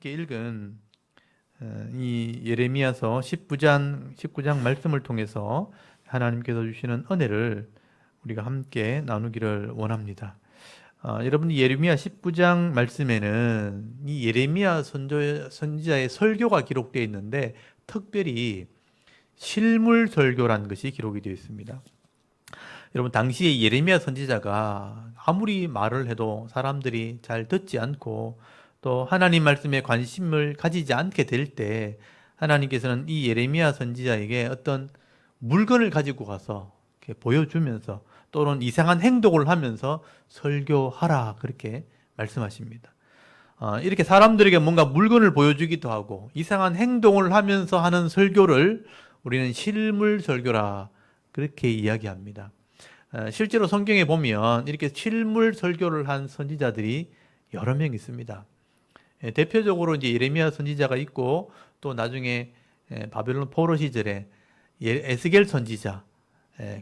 함께 읽은 이 예레미야서 19장 말씀을 통해서 하나님께서 주시는 은혜를 우리가 함께 나누기를 원합니다. 여러분, 예레미야 19장 말씀에는 이 예레미야 선지자의 설교가 기록되어 있는데 특별히 실물 설교라는 것이 기록이 되어 있습니다. 여러분, 당시에 예레미야 선지자가 아무리 말을 해도 사람들이 잘 듣지 않고 또 하나님 말씀에 관심을 가지지 않게 될 때 하나님께서는 이 예레미야 선지자에게 어떤 물건을 가지고 가서 이렇게 보여주면서 또는 이상한 행동을 하면서 설교하라 그렇게 말씀하십니다. 이렇게 사람들에게 뭔가 물건을 보여주기도 하고 이상한 행동을 하면서 하는 설교를 우리는 실물 설교라 그렇게 이야기합니다. 실제로 성경에 보면 이렇게 실물 설교를 한 선지자들이 여러 명 있습니다. 대표적으로 이제 예레미야 선지자가 있고 또 나중에 바벨론 포로 시절에 에스겔 선지자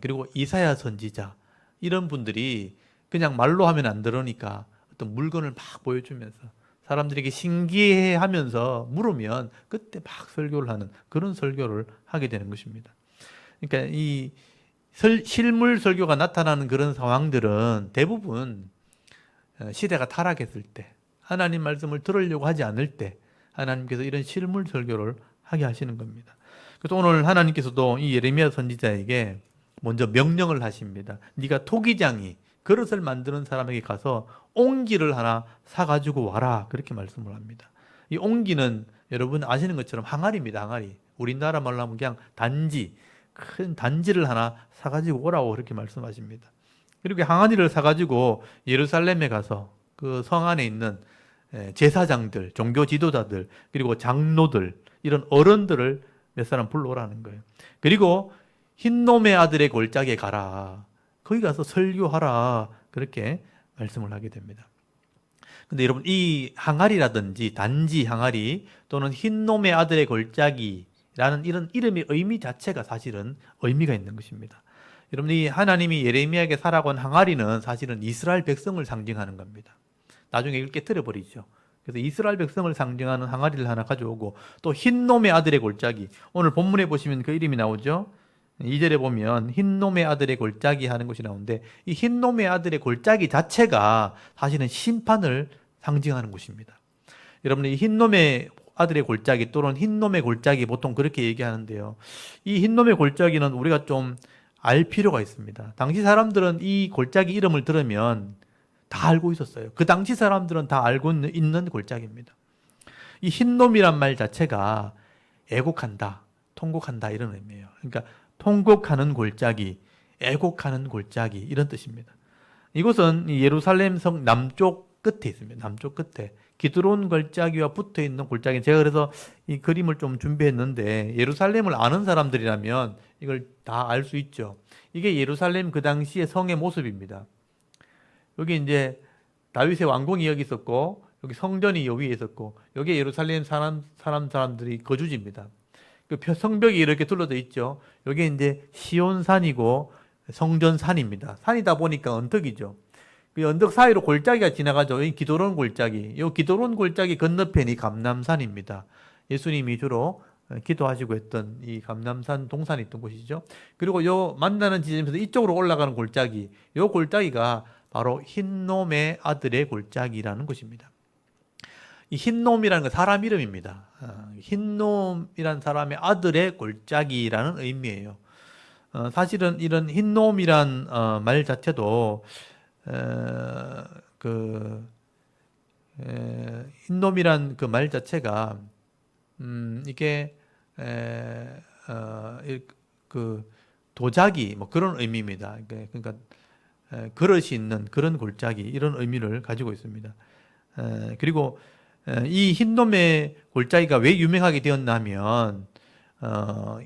그리고 이사야 선지자 이런 분들이 그냥 말로 하면 안 들으니까 어떤 물건을 막 보여주면서 사람들에게 신기해하면서 물으면 그때 막 설교를 하는 그런 설교를 하게 되는 것입니다. 그러니까 이 실물 설교가 나타나는 그런 상황들은 대부분 시대가 타락했을 때 하나님 말씀을 들으려고 하지 않을 때 하나님께서 이런 실물 설교를 하게 하시는 겁니다. 그래서 오늘 하나님께서도 이 예레미야 선지자에게 먼저 명령을 하십니다. 네가 토기장이 그릇을 만드는 사람에게 가서 옹기를 하나 사가지고 와라 그렇게 말씀을 합니다. 이 옹기는 여러분 아시는 것처럼 항아리입니다. 항아리. 우리나라 말로 하면 그냥 단지, 큰 단지를 하나 사가지고 오라고 그렇게 말씀하십니다. 그리고 항아리를 사가지고 예루살렘에 가서 그 성 안에 있는 제사장들, 종교 지도자들, 그리고 장로들, 이런 어른들을 몇 사람 불러오라는 거예요. 그리고 흰놈의 아들의 골짜기에 가라. 거기 가서 설교하라. 그렇게 말씀을 하게 됩니다. 근데 여러분, 이 항아리라든지 단지 항아리 또는 흰놈의 아들의 골짜기라는 이런 이름의 의미 자체가 사실은 의미가 있는 것입니다. 여러분, 이 하나님이 예레미야에게 사라고 한 항아리는 사실은 이스라엘 백성을 상징하는 겁니다. 나중에 이걸 깨뜨려버리죠. 그래서 이스라엘 백성을 상징하는 항아리를 하나 가져오고 또 흰놈의 아들의 골짜기, 오늘 본문에 보시면 그 이름이 나오죠. 2절에 보면 흰놈의 아들의 골짜기 하는 것이 나오는데 이 흰놈의 아들의 골짜기 자체가 사실은 심판을 상징하는 곳입니다. 여러분, 이 흰놈의 아들의 골짜기 또는 흰놈의 골짜기 보통 그렇게 얘기하는데요. 이 흰놈의 골짜기는 우리가 좀 알 필요가 있습니다. 당시 사람들은 이 골짜기 이름을 들으면 다 알고 있었어요. 그 당시 사람들은 다 알고 있는 골짜기입니다. 이 흰놈이란 말 자체가 애곡한다, 통곡한다 이런 의미예요. 그러니까 통곡하는 골짜기, 애곡하는 골짜기 이런 뜻입니다. 이곳은 예루살렘 성 남쪽 끝에 있습니다. 남쪽 끝에 기드론 골짜기와 붙어 있는 골짜기. 제가 그래서 이 그림을 좀 준비했는데 예루살렘을 아는 사람들이라면 이걸 다 알 수 있죠. 이게 예루살렘 그 당시의 성의 모습입니다. 여기 이제 다윗의 왕궁이 여기 있었고 여기 성전이 여기에 있었고 여기 예루살렘 사람들이 거주지입니다. 그 성벽이 이렇게 둘러져 있죠. 여기 이제 시온산이고 성전산입니다. 산이다 보니까 언덕이죠. 그 언덕 사이로 골짜기가 지나가죠. 이 기도론 골짜기. 이 기도론 골짜기 건너편이 감람산입니다. 예수님이 주로 기도하시고 했던 이 감람산 동산이 있던 곳이죠. 그리고 요 만나는 지점에서 이쪽으로 올라가는 골짜기. 요 골짜기가 바로 흰놈의 아들의 골짜기라는 곳입니다. 이 흰놈이라는 건 사람 이름입니다. 흰놈이라는 사람의 아들의 골짜기라는 의미예요. 사실은 이런 흰놈이란 말 자체도 흰놈이란 그 말 자체가 이게 그 도자기 뭐 그런 의미입니다. 그러니까 그릇이 있는 그런 골짜기 이런 의미를 가지고 있습니다. 그리고 이 흰놈의 골짜기가 왜 유명하게 되었냐면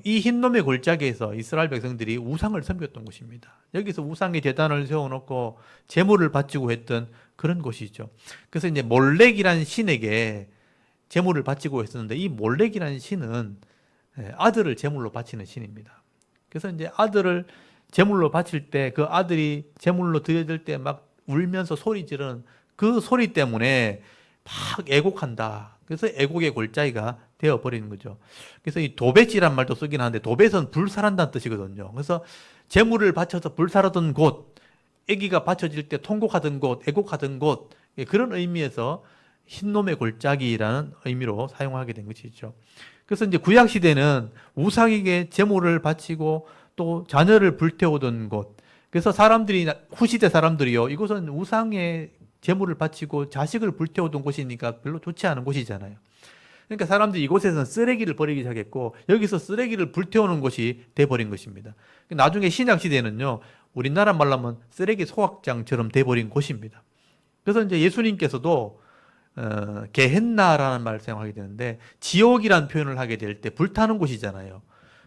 이 흰놈의 골짜기에서 이스라엘 백성들이 우상을 섬겼던 곳입니다. 여기서 우상의 제단을 세워놓고 제물을 바치고 했던 그런 곳이죠. 그래서 이제 몰렉이라는 신에게 제물을 바치고 했었는데 이 몰렉이라는 신은 아들을 제물로 바치는 신입니다. 그래서 이제 아들을 제물로 바칠 때 그 아들이 제물로 드려질 때 막 울면서 소리 지르는 그 소리 때문에 막 애곡한다. 그래서 애국의 골짜기가 되어버리는 거죠. 그래서 이 도배지란 말도 쓰긴 하는데 도배는 불살한다는 뜻이거든요. 그래서 재물을 바쳐서 불사르던 곳, 애기가 바쳐질 때 통곡하던 곳, 애곡하던 곳, 그런 의미에서 흰놈의 골짜기라는 의미로 사용하게 된 것이죠. 그래서 이제 구약 시대는 우상에게 제물을 바치고 또 자녀를 불태우던 곳. 그래서 사람들이 후시대 사람들이요, 이곳은 우상의 제물을 바치고 자식을 불태우던 곳이니까 별로 좋지 않은 곳이잖아요. 그러니까 사람들이 이곳에서는 쓰레기를 버리기 시작했고 여기서 쓰레기를 불태우는 곳이 돼버린 것입니다. 나중에 신약 시대는요, 우리나라 말로 하면 쓰레기 소각장처럼 돼버린 곳입니다. 그래서 이제 예수님께서도 게헨나라는 말을 사용하게 되는데 지옥이라는 표현을 하게 될 때 불타는 곳이잖아요.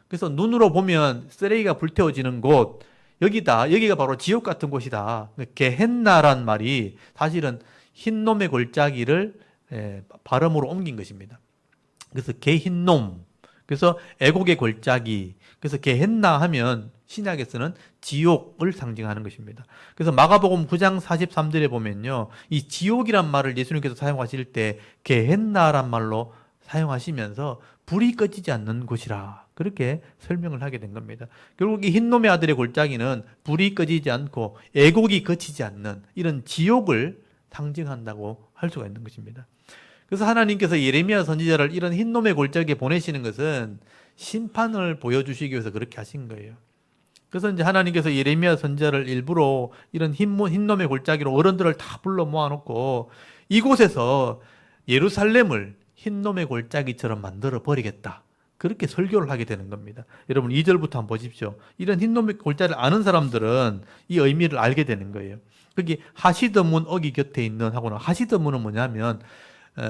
그래서 눈으로 보면 쓰레기가 불태워지는 곳, 여기가 바로 지옥 같은 곳이다. 게헨나란 말이 사실은 흰놈의 골짜기를 발음으로 옮긴 것입니다. 그래서 게흰놈, 그래서 애곡의 골짜기, 그래서 게헨나 하면 신약에서는 지옥을 상징하는 것입니다. 그래서 마가복음 9장 43절에 보면요, 이 지옥이란 말을 예수님께서 사용하실 때 게헨나란 말로 사용하시면서 불이 꺼지지 않는 곳이라 그렇게 설명을 하게 된 겁니다. 결국 이 흰놈의 아들의 골짜기는 불이 꺼지지 않고 애곡이 거치지 않는 이런 지옥을 상징한다고 할 수가 있는 것입니다. 그래서 하나님께서 예레미야 선지자를 이런 흰놈의 골짜기에 보내시는 것은 심판을 보여주시기 위해서 그렇게 하신 거예요. 그래서 이제 하나님께서 예레미야 선지자를 일부러 이런 흰놈의 골짜기로 어른들을 다 불러 모아놓고 이곳에서 예루살렘을 흰놈의 골짜기처럼 만들어 버리겠다, 그렇게 설교를 하게 되는 겁니다. 여러분 2절부터 한번 보십시오. 이런 흰놈의 골짜기를 아는 사람들은 이 의미를 알게 되는 거예요. 거기 하시드문 어기 곁에 있는 하고는, 하시드문은 뭐냐면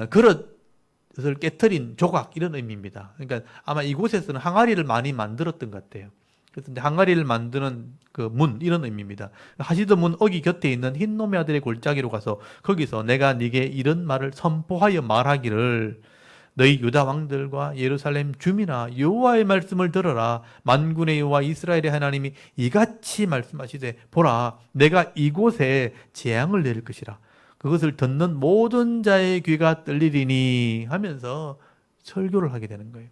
그릇을 깨트린 조각, 이런 의미입니다. 그러니까 아마 이곳에서는 항아리를 많이 만들었던 것 같아요. 그래서 항아리를 만드는 그 문, 이런 의미입니다. 하시드문 어기 곁에 있는 흰놈의 아들의 골짜기로 가서 거기서 내가 네게 이런 말을 선포하여 말하기를, 너희 유다 왕들과 예루살렘 주민아, 여호와의 말씀을 들어라. 만군의 여호와 이스라엘의 하나님이 이같이 말씀하시되, 보라, 내가 이곳에 재앙을 내릴 것이라. 그것을 듣는 모든 자의 귀가 떨리리니 하면서 설교를 하게 되는 거예요.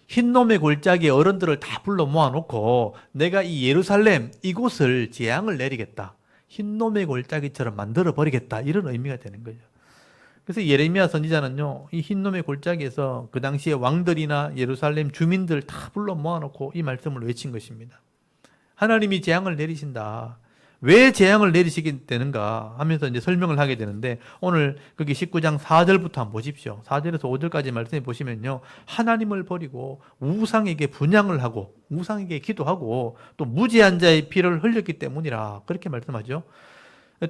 흰놈의 골짜기에 어른들을 다 불러 모아놓고 내가 이 예루살렘 이곳을 재앙을 내리겠다, 흰놈의 골짜기처럼 만들어버리겠다, 이런 의미가 되는 거죠. 그래서 예레미야 선지자는요, 이 흰놈의 골짜기에서 그 당시에 왕들이나 예루살렘 주민들 다 불러 모아놓고 이 말씀을 외친 것입니다. 하나님이 재앙을 내리신다. 왜 재앙을 내리시게 되는가 하면서 이제 설명을 하게 되는데, 오늘 거기 19장 4절부터 한번 보십시오. 4절에서 5절까지 말씀해 보시면요, 하나님을 버리고 우상에게 분향을 하고 우상에게 기도하고 또 무지한 자의 피를 흘렸기 때문이라, 그렇게 말씀하죠.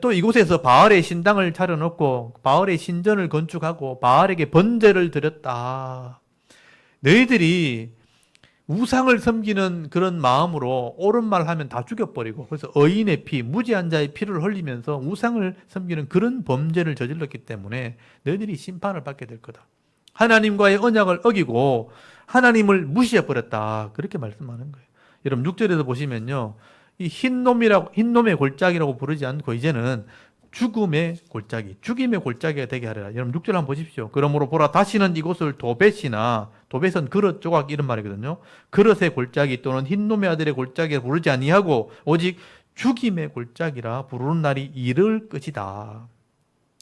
또 이곳에서 바알의 신당을 차려놓고 바알의 신전을 건축하고 바알에게 번제를 드렸다. 너희들이 우상을 섬기는 그런 마음으로 옳은 말 하면 다 죽여버리고, 그래서 의인의 피, 무지한 자의 피를 흘리면서 우상을 섬기는 그런 범죄를 저질렀기 때문에 너희들이 심판을 받게 될 거다. 하나님과의 언약을 어기고 하나님을 무시해버렸다, 그렇게 말씀하는 거예요. 여러분 6절에서 보시면요, 이 흰놈의 골짜기라고 부르지 않고 이제는 죽음의 골짜기, 죽임의 골짜기가 되게 하리라. 여러분 6절 한번 보십시오. 그러므로 보라, 다시는 이곳을 도벳이나, 도벳은 그릇 조각 이런 말이거든요. 그릇의 골짜기 또는 흰놈의 아들의 골짜기라 부르지 아니하고 오직 죽임의 골짜기라 부르는 날이 이를 것이다.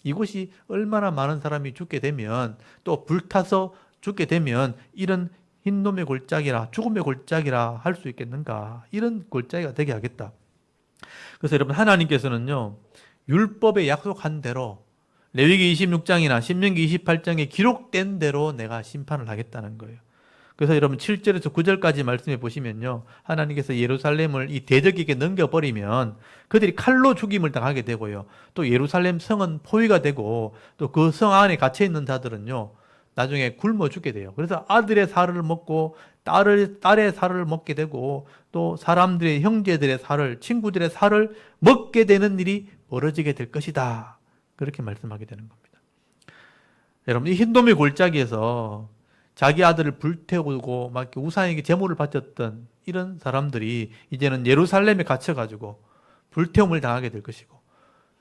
이곳이 얼마나 많은 사람이 죽게 되면, 또 불타서 죽게 되면 이런 흰놈의 골짜기라, 죽음의 골짜기라 할 수 있겠는가. 이런 골짜기가 되게 하겠다. 그래서 여러분 하나님께서는요, 율법에 약속한 대로 레위기 26장이나 신명기 28장에 기록된 대로 내가 심판을 하겠다는 거예요. 그래서 여러분 7절에서 9절까지 말씀해 보시면요, 하나님께서 예루살렘을 이 대적에게 넘겨버리면 그들이 칼로 죽임을 당하게 되고요, 또 예루살렘 성은 포위가 되고 또 그 성 안에 갇혀있는 자들은요 나중에 굶어 죽게 돼요. 그래서 아들의 살을 먹고 딸의 살을 먹게 되고 또 사람들의, 형제들의 살을, 친구들의 살을 먹게 되는 일이 벌어지게 될 것이다, 그렇게 말씀하게 되는 겁니다. 여러분 이 흰돔의 골짜기에서 자기 아들을 불태우고 막 우상에게 제물을 바쳤던 이런 사람들이 이제는 예루살렘에 갇혀가지고 불태움을 당하게 될 것이고,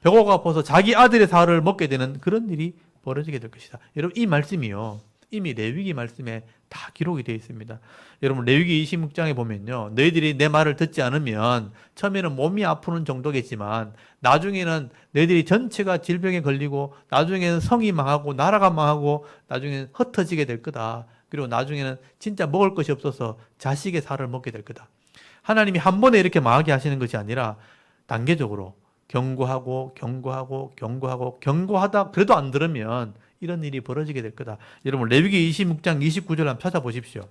배고가 아파서 자기 아들의 살을 먹게 되는 그런 일이 벌어지게 될 것이다. 여러분 이 말씀이요. 이미 레위기 말씀에 다 기록이 되어 있습니다. 여러분 레위기 26장에 보면요. 너희들이 내 말을 듣지 않으면 처음에는 몸이 아프는 정도겠지만 나중에는 너희들이 전체가 질병에 걸리고 나중에는 성이 망하고 나라가 망하고 나중에는 흩어지게 될 거다. 그리고 나중에는 진짜 먹을 것이 없어서 자식의 살을 먹게 될 거다. 하나님이 한 번에 이렇게 망하게 하시는 것이 아니라 단계적으로 경고하고 경고하고 경고하고 경고하다 그래도 안 들으면 이런 일이 벌어지게 될 거다. 여러분 레위기 26장 29절 한번 찾아보십시오.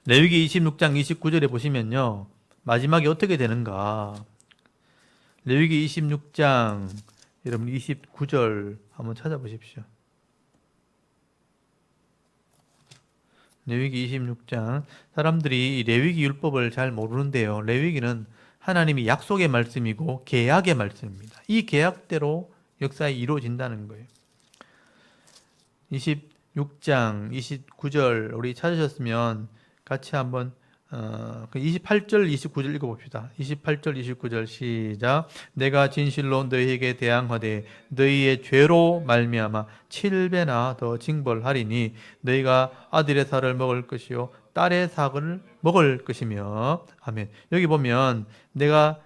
레위기 26장 29절에 보시면요. 마지막에 어떻게 되는가. 레위기 26장 여러분 29절 한번 찾아보십시오. 레위기 26장 사람들이 레위기 율법을 잘 모르는데요. 레위기는 하나님이 약속의 말씀이고 계약의 말씀입니다. 이 계약대로 역사에 이루어진다는 거예요. 26장 29절 우리 찾으셨으면 같이 한번 28절 29절 읽어봅시다. 28절 29절 시작. 내가 진실로 너희에게 대항하되 너희의 죄로 말미암아 7배나 더 징벌하리니 너희가 아들의 살을 먹을 것이요 딸의 살을 먹을 것이며. 아멘. 여기 보면 내가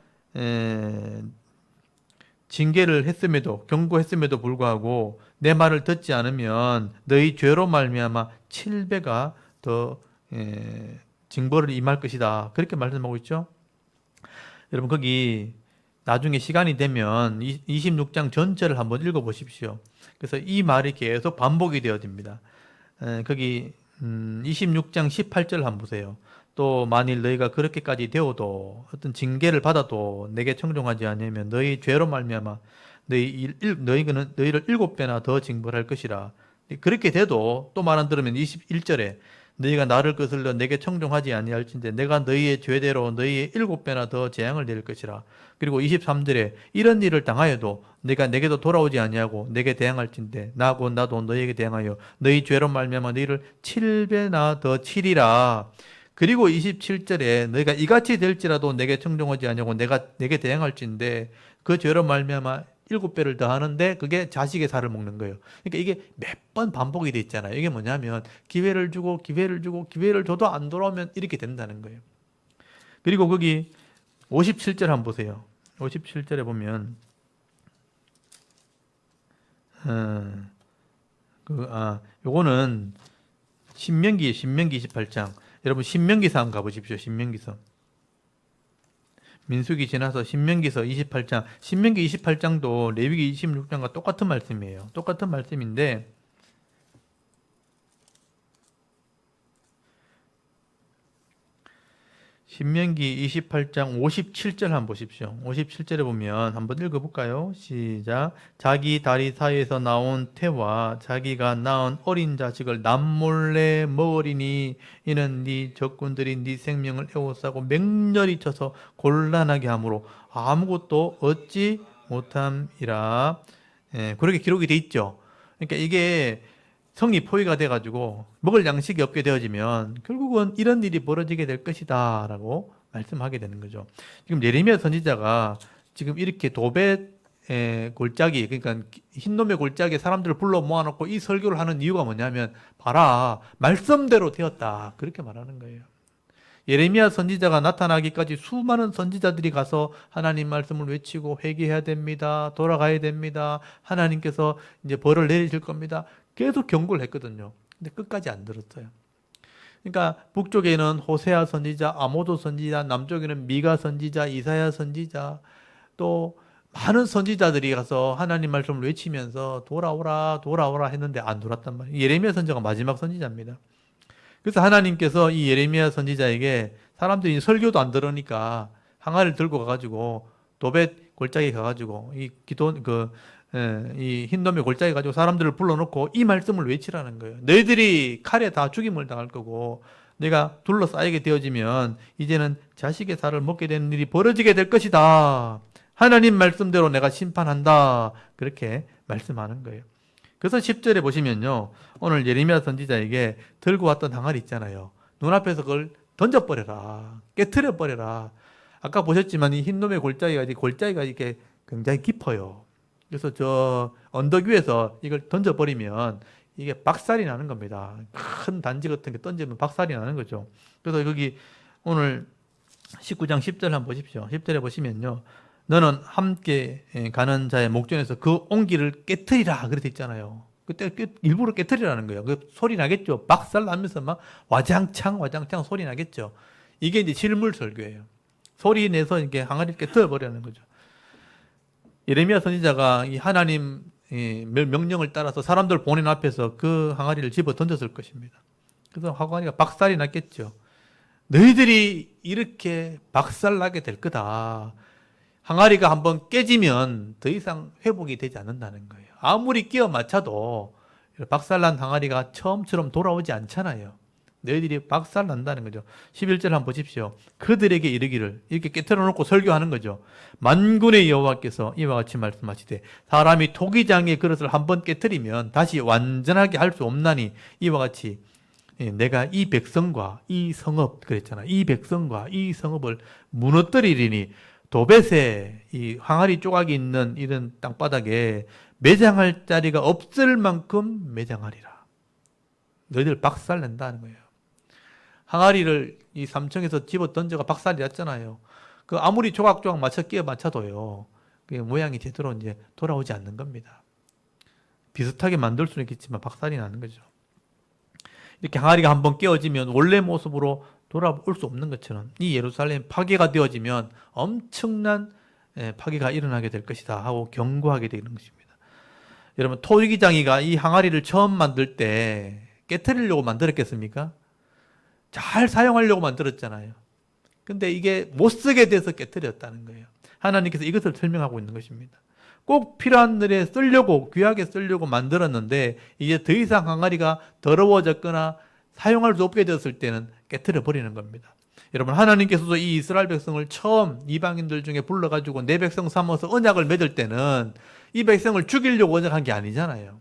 징계를 했음에도 경고했음에도 불구하고 내 말을 듣지 않으면 너희 죄로 말미암아 7배가 더 징벌을 임할 것이다. 그렇게 말씀하고 있죠. 여러분 거기 나중에 시간이 되면 26장 전체를 한번 읽어보십시오. 그래서 이 말이 계속 반복이 되어집니다. 거기 26장 18절 한번 보세요. 또 만일 너희가 그렇게까지 되어도 어떤 징계를 받아도 내게 청종하지 않으면 너희 죄로 말미암아 너희는 너희를 7배나 더 징벌할 것이라. 그렇게 돼도 또 말 안 들으면 21절에 너희가 나를 거슬러 내게 청종하지 아니할진대 내가 너희의 죄대로 너희의 7배나 더 재앙을 내릴 것이라. 그리고 23절에 이런 일을 당하여도 내가 내게도 돌아오지 아니하고 내게 대항할진대 나고 나도 너희에게 대항하여 너희 죄로 말미암아 너희를 7배나 더 치리라. 그리고 27절에 너희가 이같이 될지라도 내게 청종하지 아니하고 내가 내게 대항할진대 그 죄로 말미암아 7배를 더하는데 그게 자식의 살을 먹는 거예요. 그러니까 이게 몇 번 반복이 돼 있잖아요. 이게 뭐냐면 기회를 주고 기회를 주고 기회를 줘도 안 돌아오면 이렇게 된다는 거예요. 그리고 거기 57절 한번 보세요. 57절에 보면 요거는 신명기 28장. 여러분 신명기서 한번 가보십시오. 신명기서. 민수기 지나서 신명기서 28장. 신명기 28장도 레위기 26장과 똑같은 말씀이에요. 똑같은 말씀인데 신명기 28장 57절 한번 보십시오. 57절에 보면 한번 읽어볼까요? 시작. 자기 다리 사이에서 나온 태와 자기가 낳은 어린 자식을 남몰래 먹으리니 이는 네 적군들이 네 생명을 에워싸고 맹렬히 쳐서 곤란하게 하므로 아무것도 얻지 못함이라. 그렇게 기록이 돼 있죠. 그러니까 이게 성이 포위가 돼가지고 먹을 양식이 없게 되어지면 결국은 이런 일이 벌어지게 될 것이다 라고 말씀하게 되는 거죠. 지금 예레미야 선지자가 지금 이렇게 도벳 골짜기, 그러니까 흰놈의 골짜기에 사람들을 불러 모아놓고 이 설교를 하는 이유가 뭐냐면 봐라 말씀대로 되었다 그렇게 말하는 거예요. 예레미야 선지자가 나타나기까지 수많은 선지자들이 가서 하나님 말씀을 외치고 회개해야 됩니다. 돌아가야 됩니다. 하나님께서 이제 벌을 내리실 겁니다. 계속 경고를 했거든요. 근데 끝까지 안 들었어요. 그러니까 북쪽에는 호세아 선지자, 아모도 선지자, 남쪽에는 미가 선지자, 이사야 선지자, 또 많은 선지자들이 가서 하나님 말씀을 외치면서 돌아오라, 돌아오라 했는데 안 돌았단 말이에요. 예레미야 선지자가 마지막 선지자입니다. 그래서 하나님께서 이 예레미야 선지자에게 사람들이 설교도 안 들으니까 항아리를 들고 가가지고 도벳 골짜기 가가지고 이 흰놈의 골짜기 가지고 사람들을 불러놓고 이 말씀을 외치라는 거예요. 너희들이 칼에 다 죽임을 당할 거고 내가 둘러싸이게 되어지면 이제는 자식의 살을 먹게 되는 일이 벌어지게 될 것이다. 하나님 말씀대로 내가 심판한다. 그렇게 말씀하는 거예요. 그래서 10절에 보시면요. 오늘 예레미야 선지자에게 들고 왔던 항아리 있잖아요. 눈앞에서 그걸 던져버려라. 깨트려버려라. 아까 보셨지만 이 흰놈의 골짜기가 이렇게 굉장히 깊어요. 그래서 저 언덕 위에서 이걸 던져버리면 이게 박살이 나는 겁니다. 큰 단지 같은 게 던지면 박살이 나는 거죠. 그래서 여기 오늘 19장 10절 한번 보십시오. 10절에 보시면요. 너는 함께 가는 자의 목전에서 그 옹기를 깨트리라. 그렇게 있잖아요. 그때 일부러 깨트리라는 거예요. 그 소리 나겠죠. 박살 나면서 막 와장창 소리 나겠죠. 이게 이제 실물 설교예요. 소리 내서 이렇게 항아리를 깨트려 버리는 거죠. 예레미야 선지자가 이 하나님 명령을 따라서 사람들 보낸 앞에서 그 항아리를 집어 던졌을 것입니다. 그래서 항아리가 박살이 났겠죠. 너희들이 이렇게 박살나게 될 거다. 항아리가 한번 깨지면 더 이상 회복이 되지 않는다는 거예요. 아무리 끼워 맞춰도 박살난 항아리가 처음처럼 돌아오지 않잖아요. 너희들이 박살난다는 거죠. 11절 한번 보십시오. 그들에게 이르기를, 이렇게 깨트려 놓고 설교하는 거죠. 만군의 여호와께서 이와 같이 말씀하시되 사람이 토기장의 그릇을 한번 깨트리면 다시 완전하게 할 수 없나니 이와 같이 내가 이 백성과 이 성읍, 그랬잖아. 이 백성과 이 성읍을 무너뜨리리니 도벳에 이 항아리 조각이 있는 이런 땅바닥에 매장할 자리가 없을 만큼 매장하리라. 너희들 박살 낸다는 거예요. 항아리를 이 삼청에서 집어 던져가 박살이 났잖아요. 그 아무리 조각조각 맞춰 끼워 맞춰도요, 그 모양이 제대로 이제 돌아오지 않는 겁니다. 비슷하게 만들 수는 있겠지만 박살이 나는 거죠. 이렇게 항아리가 한번 깨어지면 원래 모습으로 돌아올 수 없는 것처럼 이 예루살렘 파괴가 되어지면 엄청난 파괴가 일어나게 될 것이다 하고 경고하게 되는 것입니다. 여러분, 토기장이가 이 항아리를 처음 만들 때 깨트리려고 만들었겠습니까? 잘 사용하려고 만들었잖아요. 근데 이게 못 쓰게 돼서 깨트렸다는 거예요. 하나님께서 이것을 설명하고 있는 것입니다. 꼭 필요한 일에 쓰려고, 귀하게 쓰려고 만들었는데 이제 더 이상 항아리가 더러워졌거나 사용할 수 없게 되었을 때는 깨트려 버리는 겁니다. 여러분, 하나님께서도 이 이스라엘 백성을 처음 이방인들 중에 불러가지고 내 백성 삼아서 언약을 맺을 때는 이 백성을 죽이려고 언약한 게 아니잖아요.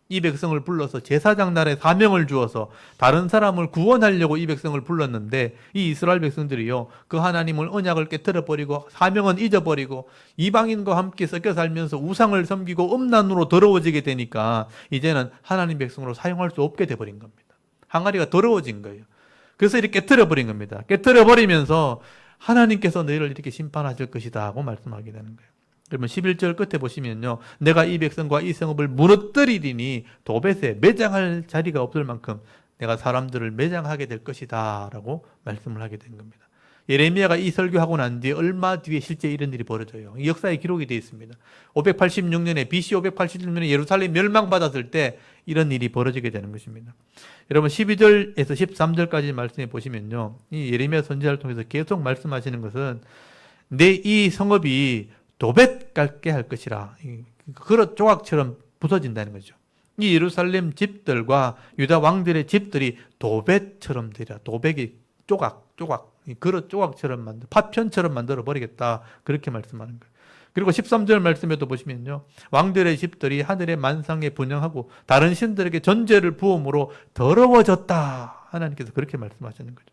이 백성을 불러서 제사장 날에 사명을 주어서 다른 사람을 구원하려고 이 백성을 불렀는데 이 이스라엘 백성들이요, 그 하나님을 언약을 깨트려 버리고 사명은 잊어버리고 이방인과 함께 섞여 살면서 우상을 섬기고 음란으로 더러워지게 되니까 이제는 하나님 백성으로 사용할 수 없게 돼버린 겁니다. 항아리가 더러워진 거예요. 그래서 이렇게 깨트려 버린 겁니다. 깨트려 버리면서 하나님께서 너희를 이렇게 심판하실 것이다 하고 말씀하게 되는 거예요. 그러면 11절 끝에 보시면요, 내가 이 백성과 이 성읍을 무너뜨리리니 도벳에 매장할 자리가 없을 만큼 내가 사람들을 매장하게 될 것이다 라고 말씀을 하게 된 겁니다. 예레미야가 이 설교하고 난 뒤에 얼마 뒤에 실제 이런 일이 벌어져요. 이 역사에 기록이 되어 있습니다. 586년에 BC 586년에 예루살렘 멸망받았을 때 이런 일이 벌어지게 되는 것입니다. 여러분, 12절에서 13절까지 말씀해 보시면요, 이 예레미야 선지자를 통해서 계속 말씀하시는 것은 내 이 성읍이 도벳 같게 할 것이라, 그릇 조각처럼 부서진다는 거죠. 이 예루살렘 집들과 유다 왕들의 집들이 도벳처럼 되리라. 도백이 조각, 그릇 조각처럼 파편처럼 만들어 버리겠다. 그렇게 말씀하는 거예요. 그리고 13절 말씀에도 보시면요, 왕들의 집들이 하늘의 만상에 분향하고 다른 신들에게 전제를 부음으로 더러워졌다. 하나님께서 그렇게 말씀하시는 거죠.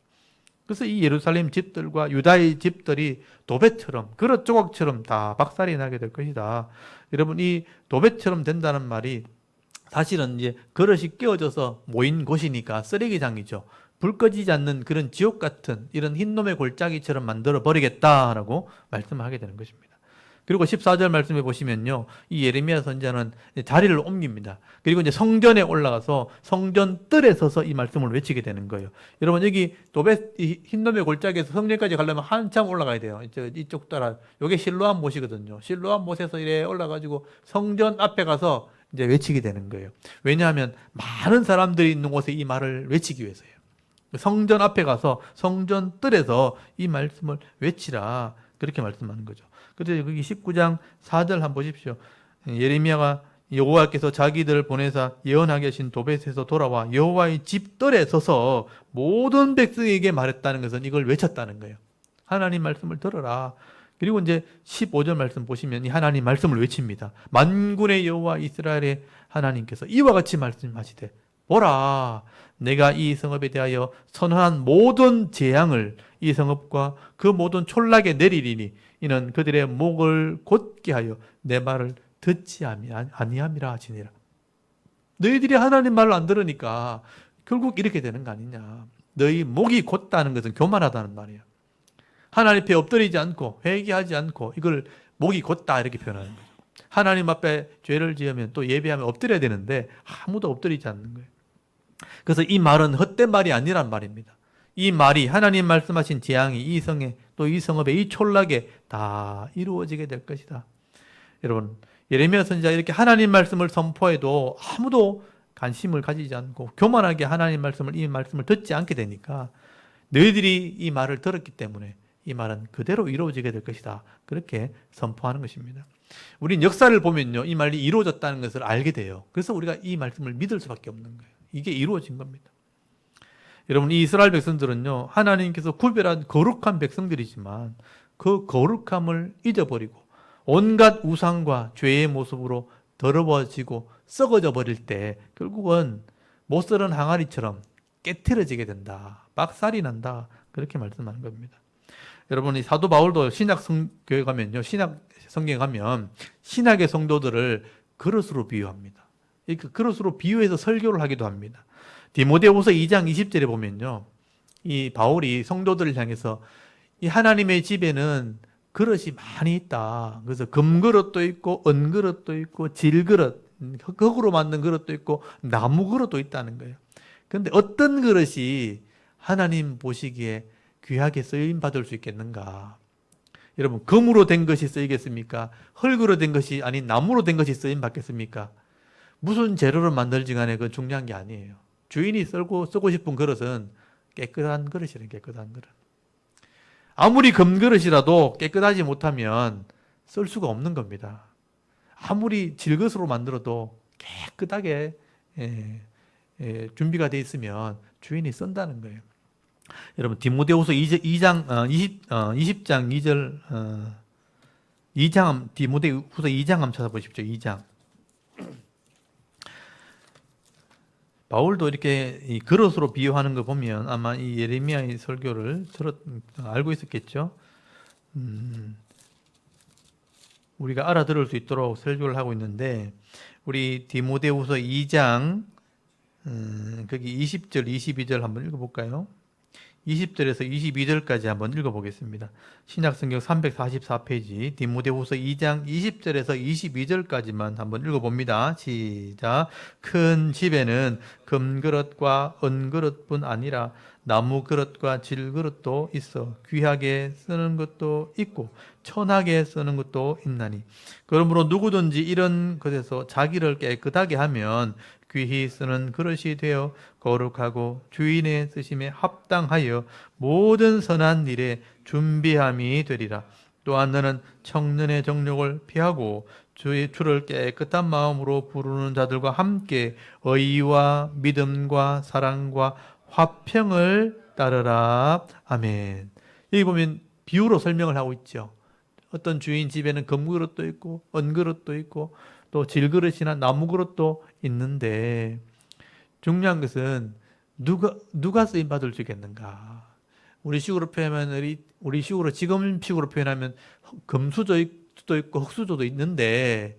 그래서 이 예루살렘 집들과 유다의 집들이 도배처럼, 그릇 조각처럼 다 박살이 나게 될 것이다. 여러분, 이 도배처럼 된다는 말이 사실은 이제 그릇이 깨어져서 모인 곳이니까 쓰레기장이죠. 불 꺼지지 않는 그런 지옥 같은 이런 흰놈의 골짜기처럼 만들어 버리겠다라고 말씀하게 되는 것입니다. 그리고 14절 말씀해 보시면요, 이 예레미야 선지자는 자리를 옮깁니다. 그리고 이제 성전에 올라가서 성전 뜰에 서서 이 말씀을 외치게 되는 거예요. 여러분, 여기 도벳 흰놈의 골짜기에서 성전까지 가려면 한참 올라가야 돼요. 이쪽 따라. 이게 실로암 못이거든요. 실로암 못에서 이래 올라가지고 성전 앞에 가서 이제 외치게 되는 거예요. 왜냐하면 많은 사람들이 있는 곳에 이 말을 외치기 위해서예요. 성전 앞에 가서 성전 뜰에서 이 말씀을 외치라. 그렇게 말씀하는 거죠. 그래서 거기 19장 4절 한번 보십시오. 예레미야가 여호와께서 자기들을 보내사 예언하게 하신 도벳에서 돌아와 여호와의 집뜰에 서서 모든 백성에게 말했다는 것은 이걸 외쳤다는 거예요. 하나님 말씀을 들어라. 그리고 이제 15절 말씀 보시면 이 하나님 말씀을 외칩니다. 만군의 여호와 이스라엘의 하나님께서 이와 같이 말씀하시되 보라, 내가 이 성읍에 대하여 선언한 모든 재앙을 이 성읍과 그 모든 촌락에 내리리니 이는 그들의 목을 곧게 하여 내 말을 듣지 아니함이라 하시니라. 너희들이 하나님 말을 안 들으니까 결국 이렇게 되는 거 아니냐. 너희 목이 곧다는 것은 교만하다는 말이에요. 하나님 앞에 엎드리지 않고 회개하지 않고 이걸 목이 곧다 이렇게 표현하는 거죠. 하나님 앞에 죄를 지으면 또 예배하면 엎드려야 되는데 아무도 엎드리지 않는 거예요. 그래서 이 말은 헛된 말이 아니란 말입니다. 이 말이 하나님 말씀하신 재앙이 이 성에 또 이 성읍에 이 촌락에 다 이루어지게 될 것이다. 여러분, 예레미야 선지자 이렇게 하나님 말씀을 선포해도 아무도 관심을 가지지 않고 교만하게 하나님 말씀을 이 말씀을 듣지 않게 되니까 너희들이 이 말을 들었기 때문에 이 말은 그대로 이루어지게 될 것이다. 그렇게 선포하는 것입니다. 우린 역사를 보면요, 이 말이 이루어졌다는 것을 알게 돼요. 그래서 우리가 이 말씀을 믿을 수밖에 없는 거예요. 이게 이루어진 겁니다. 여러분, 이 이스라엘 백성들은요, 하나님께서 구별한 거룩한 백성들이지만 그 거룩함을 잊어버리고 온갖 우상과 죄의 모습으로 더러워지고 썩어져 버릴 때 결국은 못살은 항아리처럼 깨트려지게 된다. 빡살이 난다. 그렇게 말씀하는 겁니다. 여러분, 이 사도 바울도 신약 성경에 가면요, 신약 성경에 가면 신약의 성도들을 그릇으로 비유합니다. 그 그릇으로 비유해서 설교를 하기도 합니다. 디모데후서 2장 20절에 보면요, 이 바울이 성도들을 향해서 이 하나님의 집에는 그릇이 많이 있다. 그래서 금그릇도 있고 은그릇도 있고 질그릇, 흙으로 만든 그릇도 있고 나무 그릇도 있다는 거예요. 그런데 어떤 그릇이 하나님 보시기에 귀하게 쓰임 받을 수 있겠는가? 여러분, 금으로 된 것이 쓰이겠습니까? 흙으로 된 것이 아닌 나무로 된 것이 쓰임 받겠습니까? 무슨 재료로 만들지 간에 그건 중요한 게 아니에요. 주인이 쓰고 싶은 그릇은 깨끗한 그릇이래, 깨끗한 그릇. 아무리 금그릇이라도 깨끗하지 못하면 쓸 수가 없는 겁니다. 아무리 질것으로 만들어도 깨끗하게 준비가 되어 있으면 주인이 쓴다는 거예요. 여러분, 디모데후서 20장 2절, 디모데후서 2장 한번 찾아보십시오. 2장. 바울도 이렇게 이 그릇으로 비유하는 거 보면 아마 이 예레미야의 설교를 알고 있었겠죠. 우리가 알아들을 수 있도록 설교를 하고 있는데, 우리 디모데후서 2장 거기 20절, 22절 한번 읽어볼까요? 20절에서 22절까지 한번 읽어보겠습니다. 신약성경 344페이지 디모데후서 2장 20절에서 22절까지만 한번 읽어봅니다. 시작. 큰 집에는 금그릇과 은그릇뿐 아니라 나무그릇과 질그릇도 있어 귀하게 쓰는 것도 있고 천하게 쓰는 것도 있나니, 그러므로 누구든지 이런 것에서 자기를 깨끗하게 하면 귀히 쓰는 그릇이 되어 거룩하고 주인의 쓰심에 합당하여 모든 선한 일에 준비함이 되리라. 또한 너는 청년의 정욕을 피하고 주를 깨끗한 마음으로 부르는 자들과 함께 의와 믿음과 사랑과 화평을 따르라. 아멘. 여기 보면 비유로 설명을 하고 있죠. 어떤 주인 집에는 금그릇도 있고 은그릇도 있고 또 질그릇이나 나무그릇도 있는데, 중요한 것은 누가 쓰임 받을 수 있겠는가? 우리 식으로 표현하면, 우리 식으로 지금식으로 표현하면 금수저도 있고 흙수저도 있는데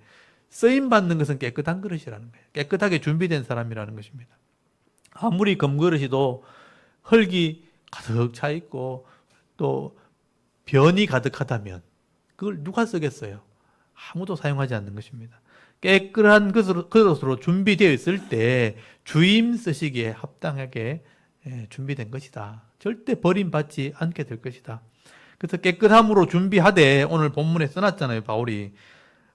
쓰임 받는 것은 깨끗한 그릇이라는 거예요. 깨끗하게 준비된 사람이라는 것입니다. 아무리 금그릇이도 흙이 가득 차 있고 또 변이 가득하다면 그걸 누가 쓰겠어요? 아무도 사용하지 않는 것입니다. 깨끗한 그릇으로 준비되어 있을 때 주임 쓰시기에 합당하게 준비된 것이다. 절대 버림받지 않게 될 것이다. 그래서 깨끗함으로 준비하되, 오늘 본문에 써놨잖아요, 바울이.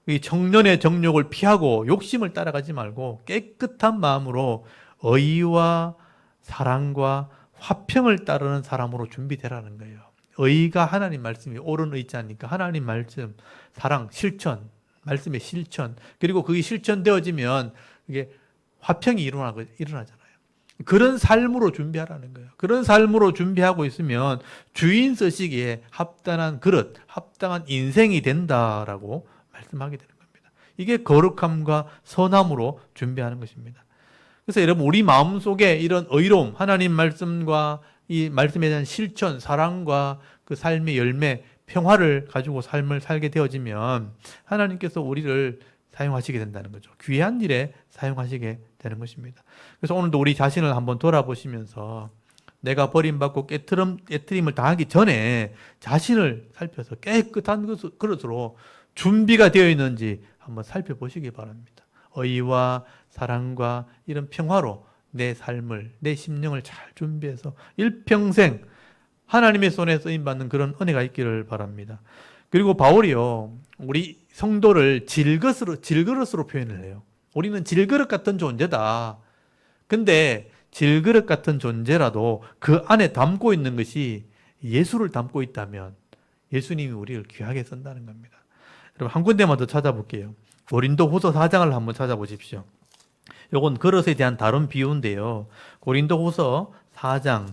이 청년의 정욕을 피하고 욕심을 따라가지 말고 깨끗한 마음으로 의와 사랑과 화평을 따르는 사람으로 준비되라는 거예요. 의가 하나님 말씀이 옳은 의자니까 하나님 말씀, 사랑, 실천, 말씀의 실천, 그리고 그게 실천되어지면 그게 화평이 일어나잖아요. 그런 삶으로 준비하라는 거예요. 그런 삶으로 준비하고 있으면 주인 쓰시기에 합당한 그릇, 합당한 인생이 된다라고 말씀하게 되는 겁니다. 이게 거룩함과 선함으로 준비하는 것입니다. 그래서 여러분, 우리 마음속에 이런 의로움, 하나님 말씀과 이 말씀에 대한 실천, 사랑과 그 삶의 열매, 평화를 가지고 삶을 살게 되어지면 하나님께서 우리를 사용하시게 된다는 거죠. 귀한 일에 사용하시게 되는 것입니다. 그래서 오늘도 우리 자신을 한번 돌아보시면서 내가 버림받고 깨트림을 당하기 전에 자신을 살펴서 깨끗한 그릇으로 준비가 되어 있는지 한번 살펴보시기 바랍니다. 의와 사랑과 이런 평화로 내 삶을, 내 심령을 잘 준비해서 일평생 하나님의 손에 쓰임받는 그런 은혜가 있기를 바랍니다. 그리고 바울이요, 우리 성도를 질그릇으로 표현을 해요. 우리는 질그릇 같은 존재다. 근데 질그릇 같은 존재라도 그 안에 담고 있는 것이 예수를 담고 있다면 예수님이 우리를 귀하게 쓴다는 겁니다. 여러분, 한 군데만 더 찾아볼게요. 고린도후서 4장을 한번 찾아보십시오. 이건 그릇에 대한 다른 비유인데요. 고린도후서 4장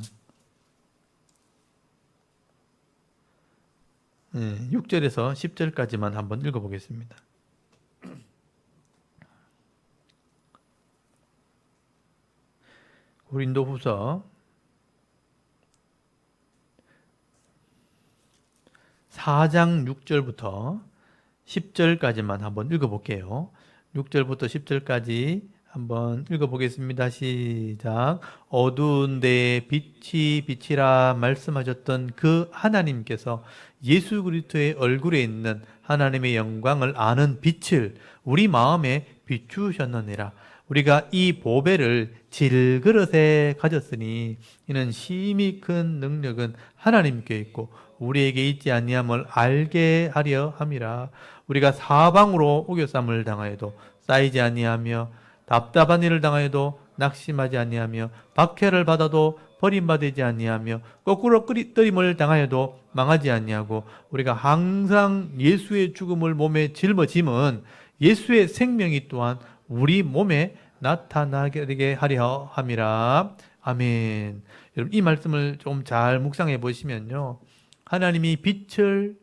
6절에서 10절까지만 한번 읽어보겠습니다. 고린도후서 4장 6절부터 10절까지만 한번 읽어볼게요. 6절부터 10절까지 한번 읽어보겠습니다. 시작. 어두운 데에 빛이 비치라 말씀하셨던 그 하나님께서 예수 그리스도의 얼굴에 있는 하나님의 영광을 아는 빛을 우리 마음에 비추셨느니라. 우리가 이 보배를 질그릇에 가졌으니 이는 심히 큰 능력은 하나님께 있고 우리에게 있지 아니함을 알게 하려 함이라. 우리가 사방으로 우겨쌈을 당하여도 쌓이지 아니하며 답답한 일을 당하여도 낙심하지 아니하며 박해를 받아도 버림받지 아니하며 거꾸로 뜨림을 당하여도 망하지 아니하고 우리가 항상 예수의 죽음을 몸에 짊어짐은 예수의 생명이 또한 우리 몸에 나타나게 하려 함이라. 아멘. 여러분, 이 말씀을 좀 잘 묵상해 보시면요, 하나님이 빛을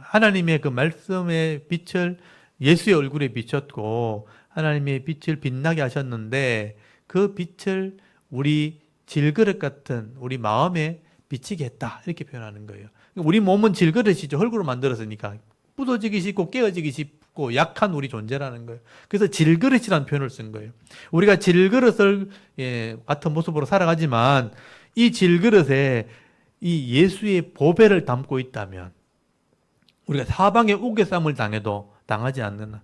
하나님의 그 말씀의 빛을 예수의 얼굴에 비췄고 하나님의 빛을 빛나게 하셨는데 그 빛을 우리 질그릇 같은 우리 마음에 비치게 했다, 이렇게 표현하는 거예요. 우리 몸은 질그릇이죠. 흙으로 만들었으니까 부서지기 쉽고 깨어지기 쉽고 약한 우리 존재라는 거예요. 그래서 질그릇이라는 표현을 쓴 거예요. 우리가 질그릇을 같은 모습으로 살아가지만 이 질그릇에 이 예수의 보배를 담고 있다면 우리가 사방에 우겨쌈을 당해도 당하지 않는,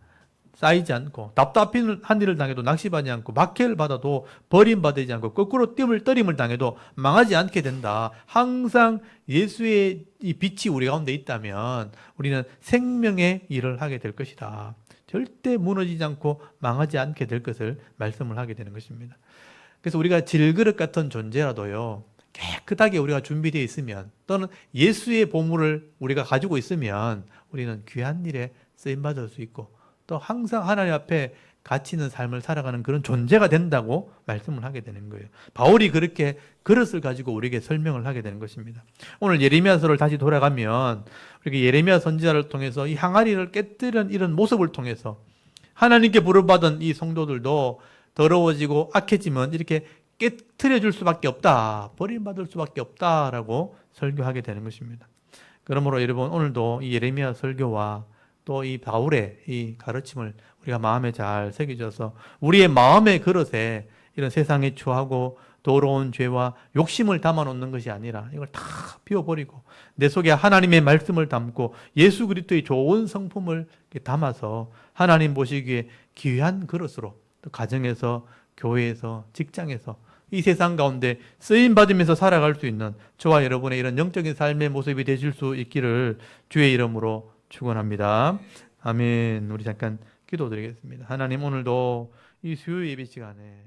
쌓이지 않고 답답한 일을 당해도 낙심하지 않고 박해를 받아도 버림받지 않고 거꾸로 뜨림을 당해도 망하지 않게 된다. 항상 예수의 이 빛이 우리 가운데 있다면 우리는 생명의 일을 하게 될 것이다. 절대 무너지지 않고 망하지 않게 될 것을 말씀을 하게 되는 것입니다. 그래서 우리가 질그릇 같은 존재라도요, 깨끗하게 우리가 준비되어 있으면 또는 예수의 보물을 우리가 가지고 있으면 우리는 귀한 일에 쓰임받을 수 있고 또 항상 하나님 앞에 가치 있는 삶을 살아가는 그런 존재가 된다고 말씀을 하게 되는 거예요. 바울이 그렇게 그릇을 가지고 우리에게 설명을 하게 되는 것입니다. 오늘 예레미야서를 다시 돌아가면 우리가 예레미야 선지자를 통해서 이 항아리를 깨뜨리는 이런 모습을 통해서 하나님께 부름받은 이 성도들도 더러워지고 악해지면 이렇게 깨트려 줄 수밖에 없다, 버림받을 수밖에 없다라고 설교하게 되는 것입니다. 그러므로 여러분, 오늘도 이 예레미야 설교와 또 이 바울의 이 가르침을 우리가 마음에 잘 새겨져서 우리의 마음의 그릇에 이런 세상에 추하고 더러운 죄와 욕심을 담아놓는 것이 아니라 이걸 다 비워버리고 내 속에 하나님의 말씀을 담고 예수 그리스도의 좋은 성품을 담아서 하나님 보시기에 귀한 그릇으로 또 가정에서, 교회에서, 직장에서 이 세상 가운데 쓰임받으면서 살아갈 수 있는 저와 여러분의 이런 영적인 삶의 모습이 되실 수 있기를 주의 이름으로 축원합니다. 아멘. 우리 잠깐 기도드리겠습니다. 하나님, 오늘도 이 수요 예배 시간에